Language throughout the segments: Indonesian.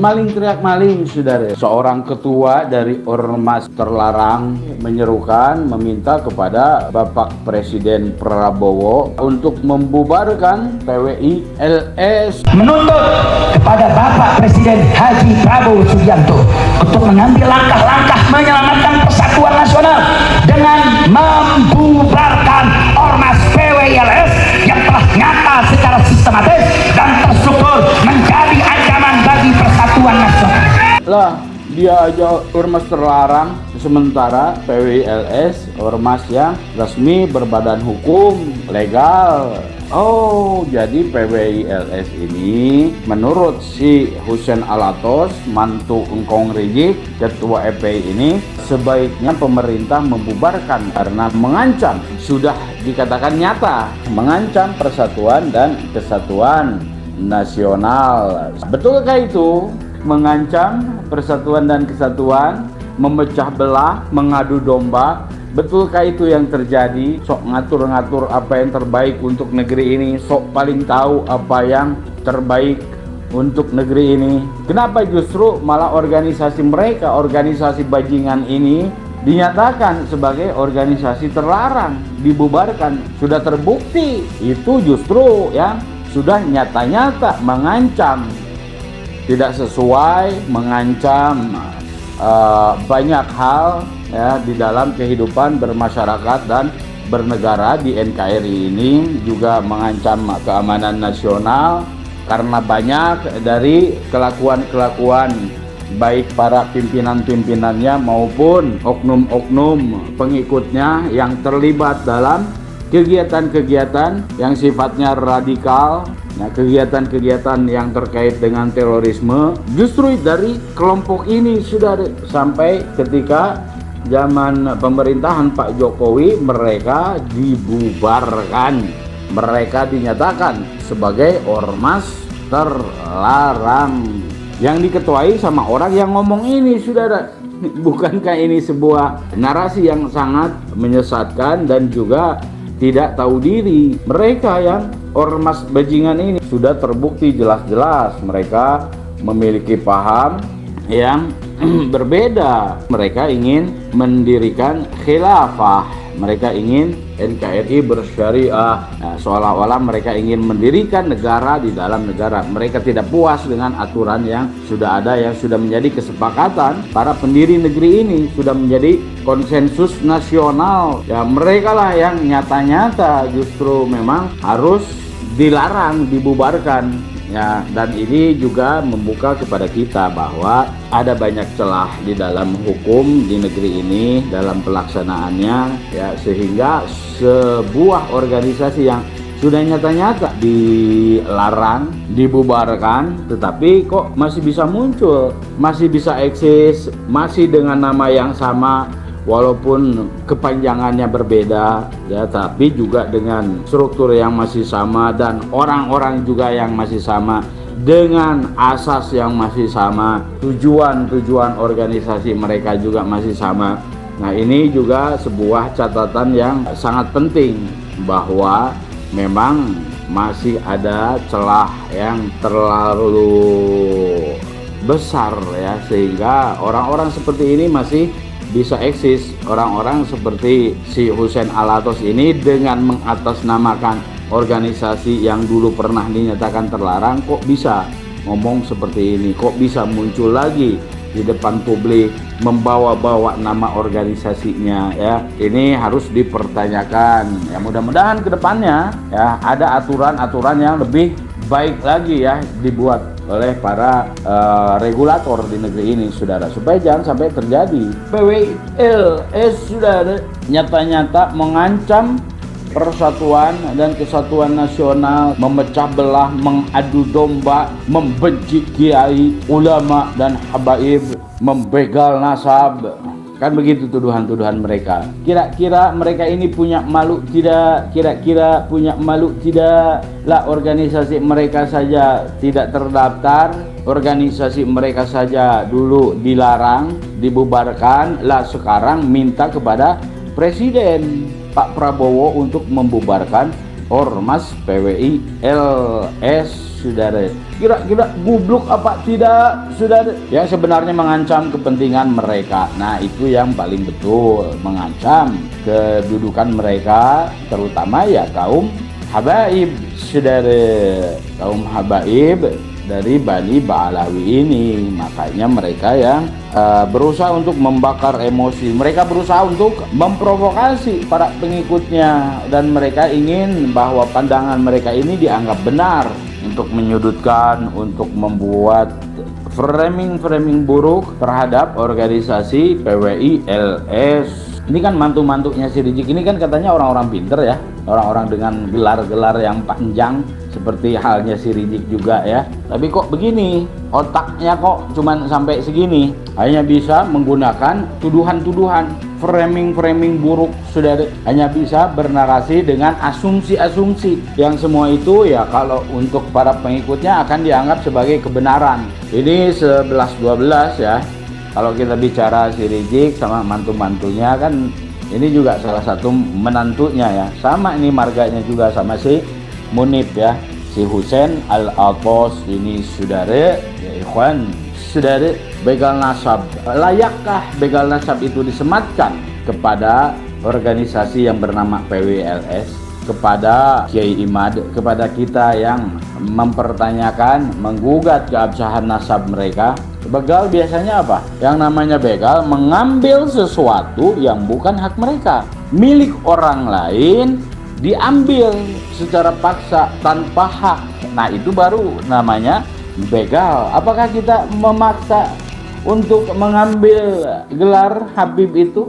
Maling teriak maling, saudara. Seorang ketua dari ormas terlarang menyerukan meminta kepada Bapak Presiden Prabowo untuk membubarkan PWI LS. Menuntut kepada Bapak Presiden Haji Prabowo Subianto untuk mengambil langkah-langkah menyelamatkan persatuan nasional dengan membubarkan ormas PWI LS yang telah nyata secara sistematis dan terstruktur menjadi ancaman bagi persatuan nasional. Lah, dia aja ormas terlarang, sementara PWI LS ormas yang resmi berbadan hukum legal. Oh, jadi PWI LS ini menurut si Hussein Alatos, mantu Engkong Rijik, ketua FPI ini, sebaiknya pemerintah membubarkan karena mengancam, sudah dikatakan nyata, mengancam persatuan dan kesatuan nasional. Betulkah itu? Mengancam persatuan dan kesatuan, memecah belah, mengadu domba. Betulkah itu yang terjadi? Sok ngatur-ngatur apa yang terbaik untuk negeri ini, sok paling tahu apa yang terbaik untuk negeri ini. Kenapa justru malah organisasi mereka, organisasi bajingan ini dinyatakan sebagai organisasi terlarang, dibubarkan? Sudah terbukti itu justru yang sudah nyata-nyata mengancam, tidak sesuai, mengancam banyak hal ya di dalam kehidupan bermasyarakat dan bernegara di NKRI ini, juga mengancam keamanan nasional karena banyak dari kelakuan-kelakuan baik para pimpinan-pimpinannya maupun oknum-oknum pengikutnya yang terlibat dalam kegiatan-kegiatan yang sifatnya radikal. Nah, kegiatan-kegiatan yang terkait dengan terorisme justru dari kelompok ini sudah sampai ketika zaman pemerintahan Pak Jokowi mereka dibubarkan, mereka dinyatakan sebagai ormas terlarang yang diketuai sama orang yang ngomong ini, saudara. Bukankah ini sebuah narasi yang sangat menyesatkan dan juga tidak tahu diri? Mereka yang ormas bajingan ini sudah terbukti jelas-jelas mereka memiliki paham yang berbeda. Mereka ingin mendirikan khilafah, mereka ingin NKRI bersyariah. Nah, seolah-olah mereka ingin mendirikan negara di dalam negara. Mereka tidak puas dengan aturan yang sudah ada, yang sudah menjadi kesepakatan para pendiri negeri ini, sudah menjadi konsensus nasional. Ya, mereka lah yang nyata-nyata justru memang harus dilarang, dibubarkan. Ya, dan ini juga membuka kepada kita bahwa ada banyak celah di dalam hukum di negeri ini dalam pelaksanaannya, ya, sehingga sebuah organisasi yang sudah nyata-nyata dilarang, dibubarkan, tetapi kok masih bisa muncul, masih bisa eksis, masih dengan nama yang sama, walaupun kepanjangannya berbeda, ya, tapi juga dengan struktur yang masih sama dan orang-orang juga yang masih sama, dengan asas yang masih sama, tujuan-tujuan organisasi mereka juga masih sama. Nah, ini juga sebuah catatan yang sangat penting bahwa memang masih ada celah yang terlalu besar, ya, sehingga orang-orang seperti ini masih bisa eksis. Orang-orang seperti si Hussein Alatos ini dengan mengatasnamakan organisasi yang dulu pernah dinyatakan terlarang, kok bisa ngomong seperti ini, kok bisa muncul lagi di depan publik membawa-bawa nama organisasinya, ya. Ini harus dipertanyakan. Ya, mudah-mudahan ke depannya ya ada aturan-aturan yang lebih baik lagi ya dibuat oleh para regulator di negeri ini, saudara, supaya jangan sampai terjadi PWI LS, saudara, nyata-nyata mengancam persatuan dan kesatuan nasional, memecah belah, mengadu domba, membenci kiai, ulama dan habaib, membegal nasab. Kan begitu tuduhan-tuduhan mereka. Kira-kira mereka ini punya malu tidak? Kira-kira punya malu tidak? Lah, organisasi mereka saja tidak terdaftar, organisasi mereka saja dulu dilarang, dibubarkan, lah sekarang minta kepada Presiden Pak Prabowo untuk membubarkan ormas PWI LS, saudara. kira-kira gubluk apa tidak, saudara? Yang sebenarnya mengancam kepentingan mereka. Nah, itu yang paling betul, mengancam kedudukan mereka, terutama ya kaum habaib, saudara. Kaum habaib dari Bani Ba'alawi ini. Makanya mereka yang berusaha untuk membakar emosi, mereka berusaha untuk memprovokasi para pengikutnya, dan mereka ingin bahwa pandangan mereka ini dianggap benar, untuk menyudutkan, untuk membuat framing buruk terhadap organisasi PWI LS. Ini kan mantu-mantunya si Rizik ini kan katanya orang-orang pinter ya, orang-orang dengan gelar-gelar yang panjang seperti halnya si Rizik juga ya. Tapi kok begini, otaknya kok cuman sampai segini, hanya bisa menggunakan tuduhan-tuduhan, framing buruk, saudara. Hanya bisa bernarasi dengan asumsi-asumsi yang semua itu ya kalau untuk para pengikutnya akan dianggap sebagai kebenaran. Ini 11-12 ya. Kalau kita bicara si Rizik sama mantu-mantunya kan ini juga salah satu menantunya ya. Sama ini marganya juga sama si Munib ya. Si Husain Al-Atos ini, saudara, ya ikhwan, saudara, begal nasab. Layakkah begal nasab itu disematkan kepada organisasi yang bernama PWLS, kepada Kiai Imad, kepada kita yang mempertanyakan, menggugat keabsahan nasab mereka? Begal biasanya apa? Yang namanya begal mengambil sesuatu yang bukan hak mereka, milik orang lain, diambil secara paksa tanpa hak. Nah, itu baru namanya begal. Apakah kita memaksa untuk mengambil gelar Habib itu?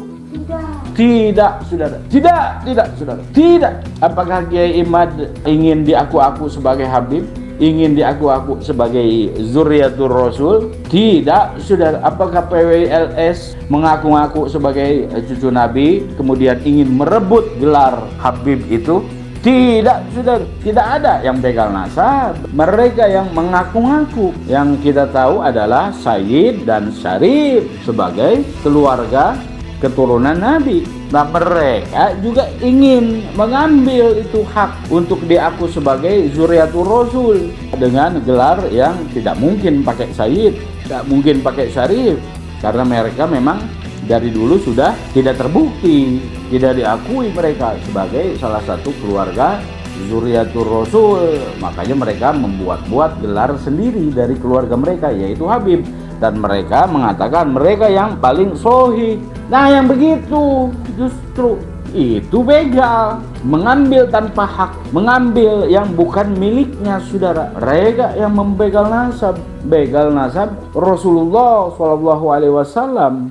Tidak, saudara. Tidak, saudara. Tidak. Apakah Kiai Imad ingin diaku-aku sebagai Habib? Ingin diaku-aku sebagai Zuriatur Rasul? Tidak, saudara. Apakah PWLS mengaku-ngaku sebagai cucu Nabi kemudian ingin merebut gelar Habib itu? Tidak, saudara. Tidak ada yang begal nasab. Mereka yang mengaku-ngaku, yang kita tahu adalah Sayyid dan Syarif sebagai keluarga keturunan Nabi. Nah, mereka juga ingin mengambil itu hak untuk diaku sebagai Zuriatur Rasul dengan gelar yang tidak mungkin pakai Sayyid, tidak mungkin pakai Syarif, karena mereka memang dari dulu sudah tidak terbukti, tidak diakui mereka sebagai salah satu keluarga Zuriatur Rasul. Makanya mereka membuat-buat gelar sendiri dari keluarga mereka, yaitu Habib. Dan mereka mengatakan mereka yang paling sohih. Nah, yang begitu justru itu begal, mengambil tanpa hak, mengambil yang bukan miliknya, saudara. Mereka yang membegal nasab, begal nasab Rasulullah SAW.